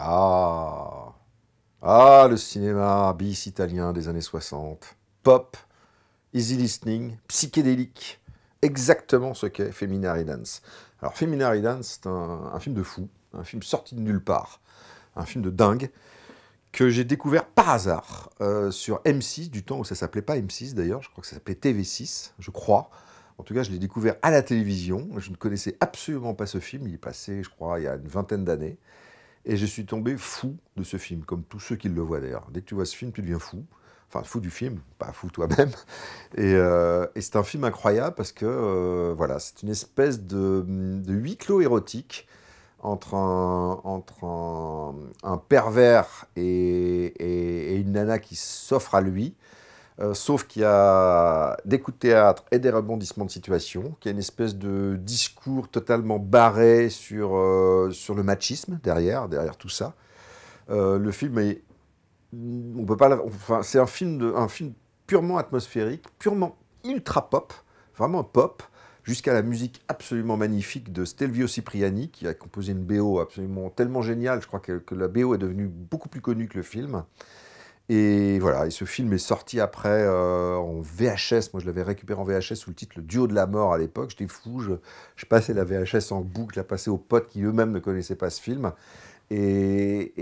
Ah, ah, le cinéma bis italien des années 60. Pop, easy listening, psychédélique. Exactement ce qu'est Feminari Dance. Alors, Feminari Dance, c'est un film de fou, un film sorti de nulle part, un film de dingue, que j'ai découvert par hasard sur M6, du temps où ça s'appelait pas M6 d'ailleurs, je crois que ça s'appelait TV6, je crois. En tout cas, je l'ai découvert à la télévision. Je ne connaissais absolument pas ce film. Il est passé, je crois, il y a une vingtaine d'années. Et je suis tombé fou de ce film, comme tous ceux qui le voient d'ailleurs. Dès que tu vois ce film, tu deviens fou. Enfin, fou du film, pas fou toi-même. Et c'est un film incroyable parce que, voilà, c'est une espèce de huis clos érotique entre un pervers et une nana qui s'offre à lui. Sauf qu'il y a des coups de théâtre et des rebondissements de situation, qu'il y a une espèce de discours totalement barré sur le machisme derrière tout ça. Le film est, on peut pas, enfin, c'est un film purement atmosphérique, purement ultra pop, vraiment pop, jusqu'à la musique absolument magnifique de Stelvio Cipriani, qui a composé une BO absolument tellement géniale. Je crois que la BO est devenue beaucoup plus connue que le film. Et voilà, et ce film est sorti après en VHS. Moi, je l'avais récupéré en VHS sous le titre Le Duo de la mort à l'époque. J'étais fou, je passais la VHS en boucle, la passais aux potes qui eux-mêmes ne connaissaient pas ce film. Et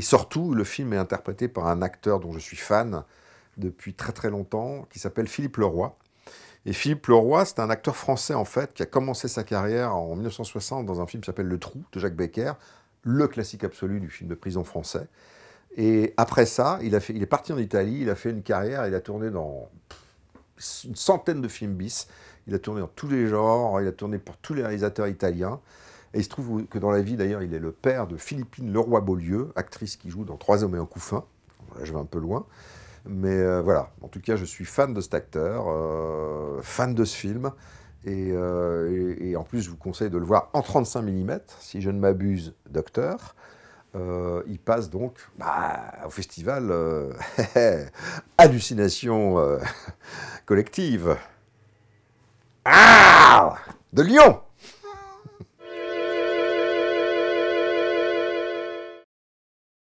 surtout, le film est interprété par un acteur dont je suis fan depuis très très longtemps, qui s'appelle Philippe Leroy. Et Philippe Leroy, c'est un acteur français en fait, qui a commencé sa carrière en 1960 dans un film qui s'appelle Le Trou de Jacques Becker, le classique absolu du film de prison français. Et après ça, il est parti en Italie, il a fait une carrière, il a tourné dans une centaine de films bis, il a tourné dans tous les genres, il a tourné pour tous les réalisateurs italiens. Et il se trouve que dans la vie, d'ailleurs, il est le père de Philippine Leroy-Beaulieu, actrice qui joue dans Trois hommes et un couffin. Là, je vais un peu loin. Mais voilà, en tout cas, je suis fan de cet acteur, fan de ce film. Et en plus, je vous conseille de le voir en 35 mm, si je ne m'abuse, Docteur. Il passe donc au festival Hallucination collective. Ah, de Lyon.